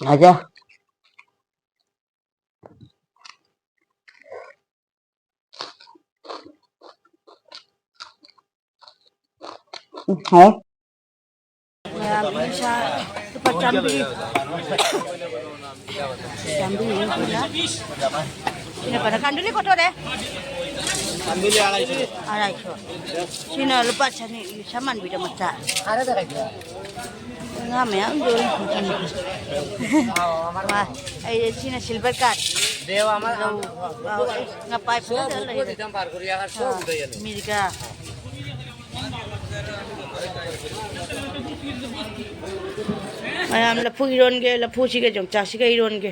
आजा। है bisa cepat cambi cambi ini pada kanduli kotor deh Kanduli ada itu sini lupa cari saman bida maca ada tak ya? ngam ya dulu wah sini silver card Dewa আমার ngapai pun buat dicampur kuriya kan so udah ya. Mirga mayam lapu iron ke lapu siga jong cha siga iron ke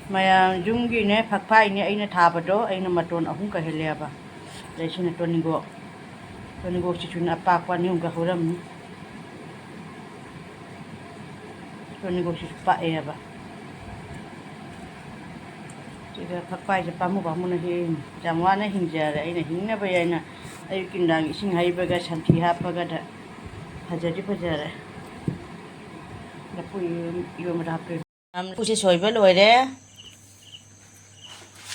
mayam jungi ne phakphai ne aina thabado aina maton ahum ka heleba leisina tonigo chi chuna pa kwa ni ga horam tonigo chi pa eba siga phakphai je pamu ba mun hi jamwa na hingja re aina hingna ba aina ayu kindang sing hai ba ga shanti ha pa ga da hajari pajare lapu iyo ma hape pusi soiba loire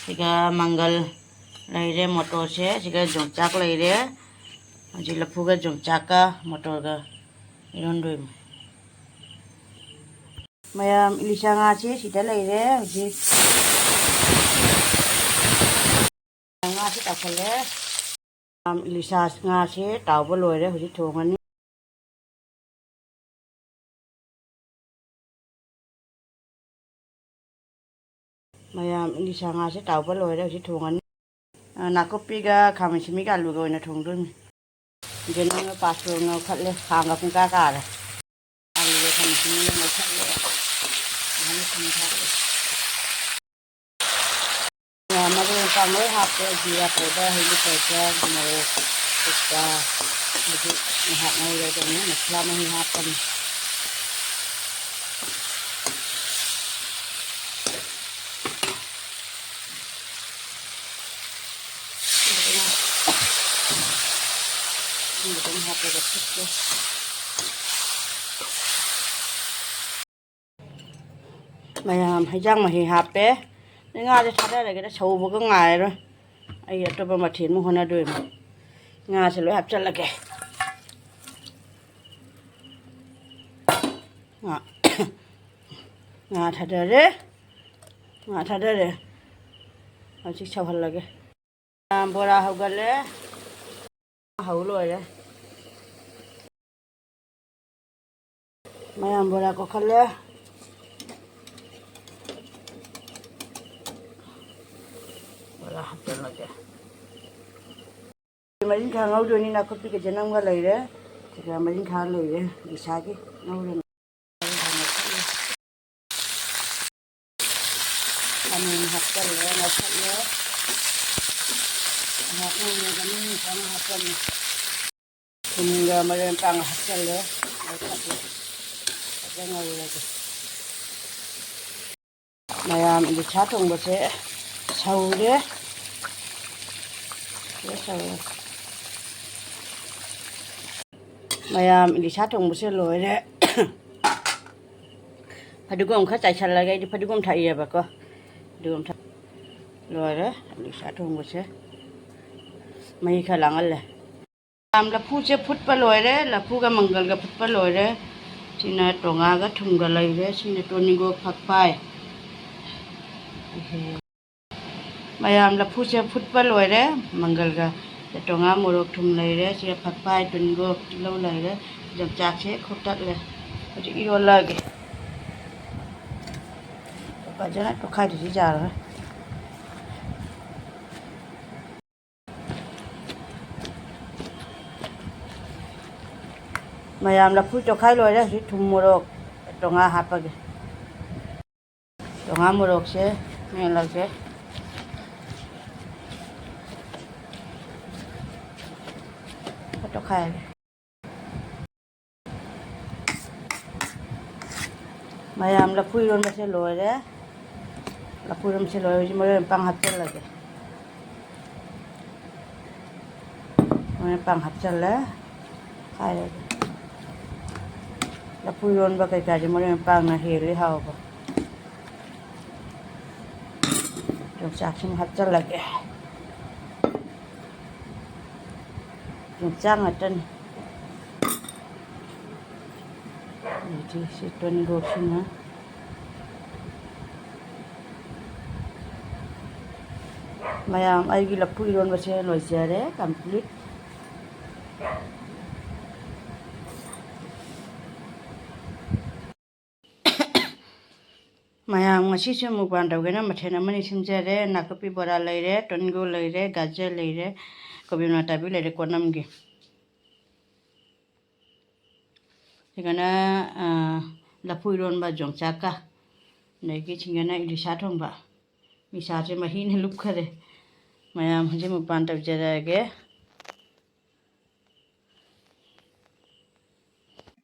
siga mangal laire motor se siga jongchak laire aji lapu ga jongchak ka motor ga iron doi mayam ilisa nga se sida laire aji nga se takale ilisa nga se tawba loire hoji thongani mayam ilisa nga se tawba loire hoji thongani nakopiga khamishimiga aluga oina thongdun gena pasto nga khatle khanga pungka kara aluga khamishimiga nga khatle ani pungka madu pamoi hape jira powder hili powder maro tukka madu hat nai le dong masala mahi hapan mayam hajang mahi hape nga je thada le ga chou bu ga ngai ro ai to ba ma thin mu hona doi nga se lo hap chal lage nga nga thada re a chi chau hal lage bora ho gale hau lo re mayam bora ko khale happen lagi. Marin khang ngau doi ni na kopi ke janam ga lai re. Tiga marin khang lai re bisa ki ngau re. Kami happen le na chat le. Ha ni kami khang happen. Kumga marin pang happen le. Na chat le. Ada ngau lagi. Mayam di chatong bose sau re. mayam di chatong bose loi re padugom kha chai chal lagai di padugom thai ya ba ko padugom thai loi re di chatong bose mai kha langal le lapu che phut pa loi re lapu ga mangal ga phut pa loi re sina tonga ga thum ga lai re sina toni go phak pai mayam lapu che phut pa loi re mangal ga tonga morok thum lai re sina phak pai toni go lo lai re jam chak se khop tak le aji iro lage ka jana to khai di ja ra mayam lapu to khai loi re thum morok tonga hapage tonga morok se ne lage to khai mayam lapu iron ma se loi re lapu ram se loi ji mare pang hap chal lage mare pang hap chal le khai lafu ironba kꯩꯀꯥꯁꯦ ꯃꯔꯣꯏ ꯃꯄꯥꯡꯅ ꯍꯦꯜꯂꯤ ꯍꯥꯎꯕ ꯌꯣꯡꯆꯥꯛꯁꯤꯃ ꯍꯥꯞꯆꯤꯜꯂꯒꯦ ꯌꯣꯡꯆꯥꯛ ꯉꯥꯛꯇꯅꯤ ꯑꯗꯨꯗꯤ ꯁꯤ ꯇꯣꯅꯤꯡꯈꯣꯛꯁꯤꯅ ꯃꯌꯥꯝ ꯑꯩꯒꯤ ꯂꯐꯨ 이ronꯕꯁꯦ ꯂꯣꯏꯖꯔꯦ complete ꯃꯌꯥꯝ ꯉꯁꯤꯁꯨ ꯃꯨꯛꯕꯥꯡ ꯇꯧꯒꯦꯅ ꯃꯊꯦꯜ ꯑꯃꯅꯤ ꯁꯤꯟꯖꯔꯦ ꯅꯥꯀꯨꯞꯄꯤ ꯕꯣꯔꯥ ꯂꯩꯔꯦ ꯇꯣꯅꯤꯡꯈꯣꯛ ꯂꯩꯔꯦ ꯒꯥꯖꯔ ꯂꯩꯔꯦ ꯀꯣꯕꯤ ꯃꯅꯥꯇꯥꯕꯤ ꯂꯩꯔꯦ ꯀꯣꯠꯅꯝꯒꯤ ꯁꯤꯒꯅ ꯂꯐꯨ 이ronꯕ ꯌꯣꯡꯆꯥꯛꯀ ꯑꯗꯒꯤ ꯁꯤꯒꯅ ꯏꯂꯤꯁꯥ ꯊꯣꯡꯕ ꯏꯂꯤꯁꯥꯁꯦ ꯃꯍꯤꯅ ꯂꯨꯞꯈꯔꯦ ꯃꯌꯥꯝ ꯍꯧꯖꯤꯛ ꯃꯨꯛꯕꯥꯡ ꯇꯧꯖꯔꯛꯑꯒꯦ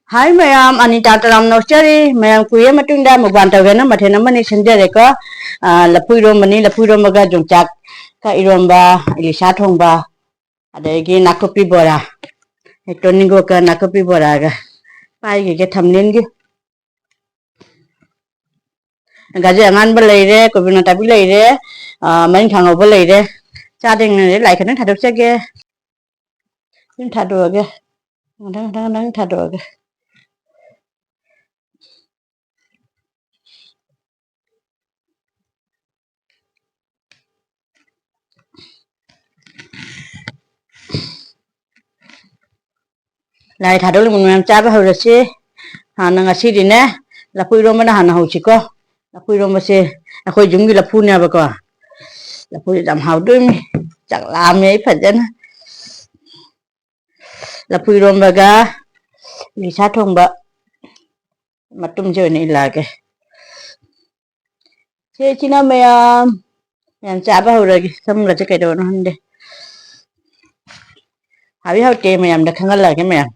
Hai mayam Anita Taram Nostari mayam kuya matunda mukbang tawgena mathen amani sinjare ko lapu irombani lapu irombaga jongchak ka iromba ilisa thongba adagi nakopi bora toningo ka nakopi bora ga pai ge thamlen gi gaje angan ba leire kobina tabi leire main thango ba leire cha ding ne lai khan thadok chage nin thadog dang thadog lai thadok le mun cha ba horasi hana ngasi dine lapu irombana hana hauchi ko lapu irombase akhoi jumgi lapu ne ba ko lapu dam hawdumi chak lame phajana lapu irombaga ilisa thongba matum je ne ilage se china mayam yan cha ba horagi samla che kai do no hande hawi hawte mayam da khangal lage mayam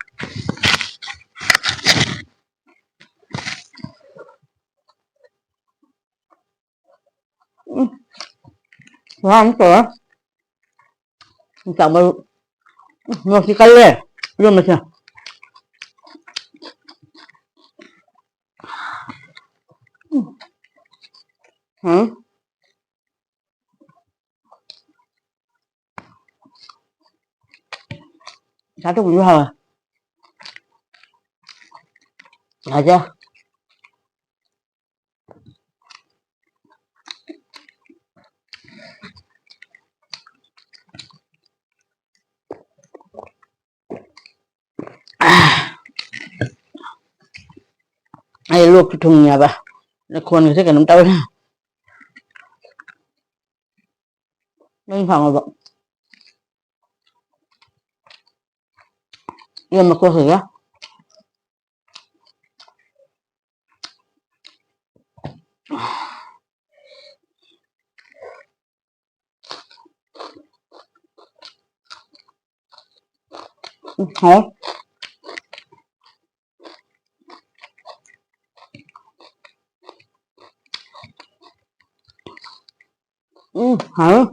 ram ko ta ba no si kalle iromba satu cũng hào aja ai luộc thùng nhà bà con người ta cần nắm tao nên phòng rồi nhưng mà cô thử á hả hả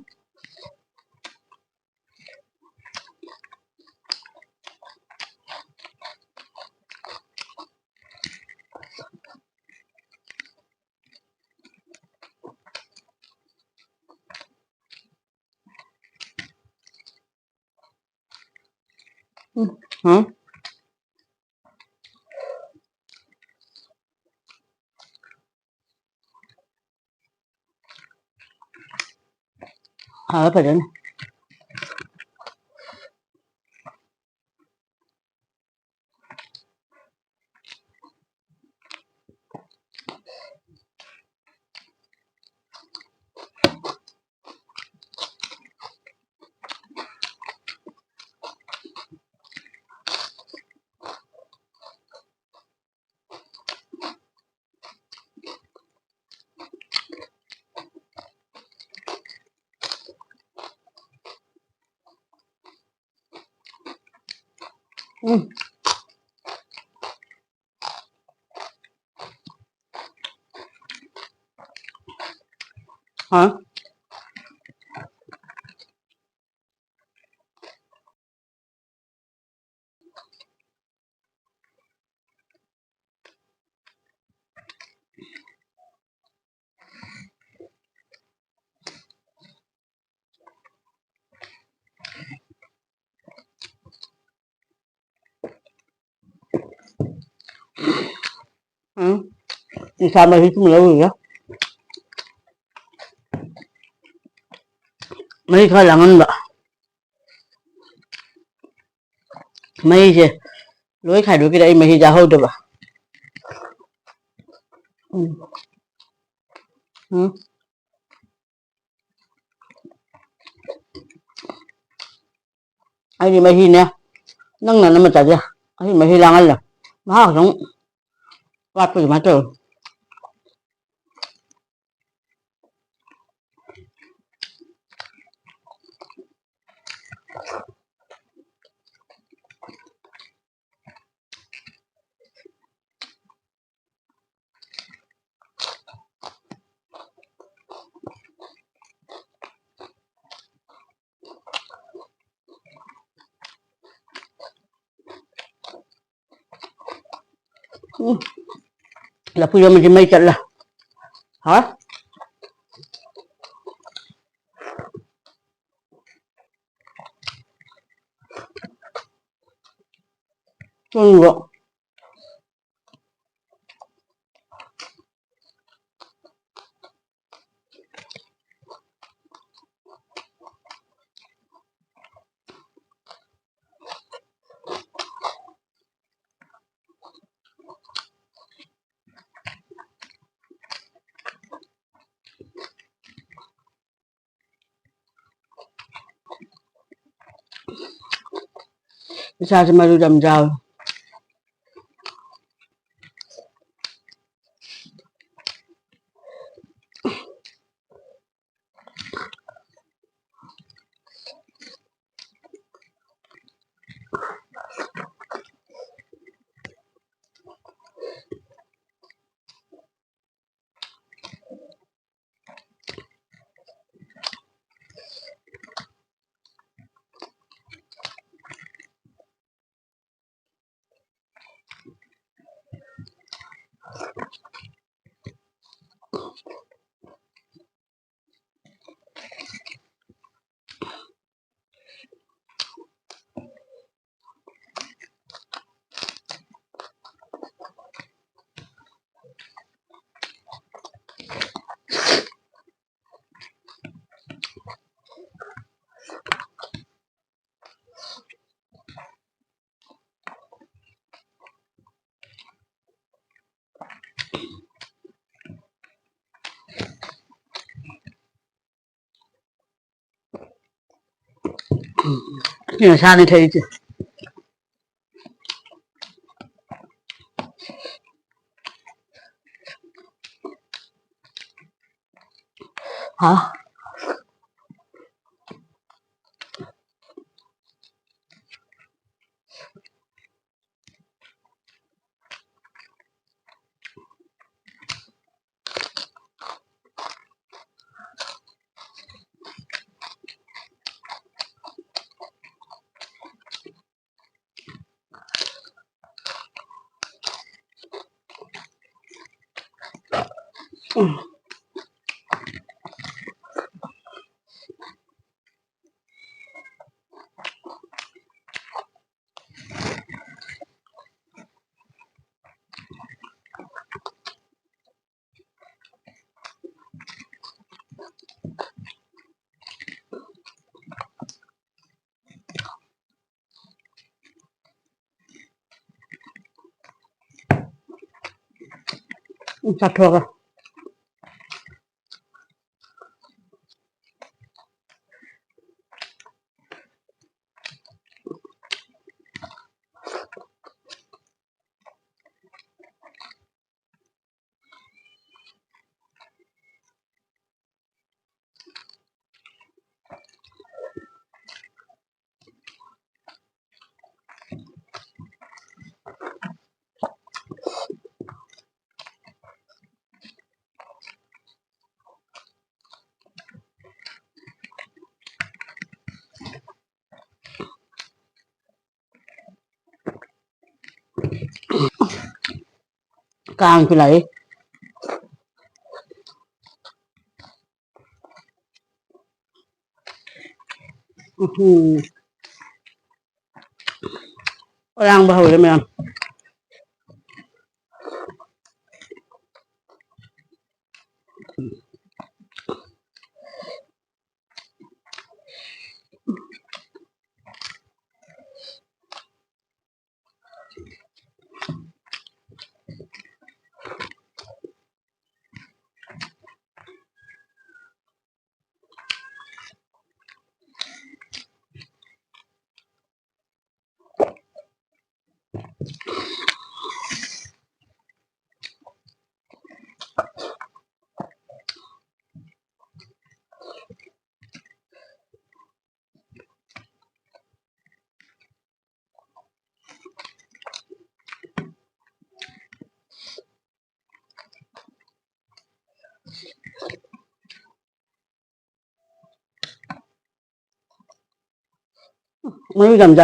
hả hả phải đến hả Sama itu melayu ya. Mấy khai langan ba. Mấy je. Lối khai được cái đấy mấy giờ hôi được ba. Ừ. Ừ. Ai đi mấy nè. Nang na naman tayo. Ay mấy langan lang. Mahal dong. Wat pa mà trời. Là bây giờ mình chỉ mấy trận là. Hả? Tôi ngược. Sao mà tôi đầm rào. Nhưng mà sao này thấy chứ. Hả? Sạch thuộc à? Càng cái này. Đang bao giờ mày ăn? ไม่มีกำใจ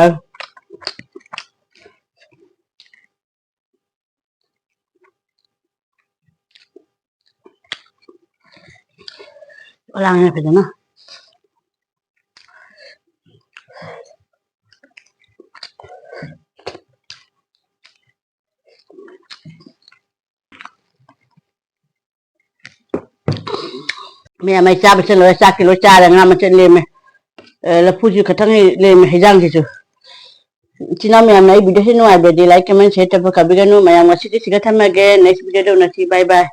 ล้างให้เป็นยังไงแม่ไม่จ้าไปเฉลยจ้ากิโลจ้าแล้วงานมันจะเลี้ยงไหมแล้วพูดอยู่กระทั่งให้เลี้ยงให้ย่างที่สุดที่น้าแม่ไม่บิดให้หนูไอ้เบดีไลค์คอมเมนต์เสร็จแล้วพอกับบิกันหนูไม่ยังมาสิที่สิกระทำมาแกในสวิตเดอร์นาทีบายบาย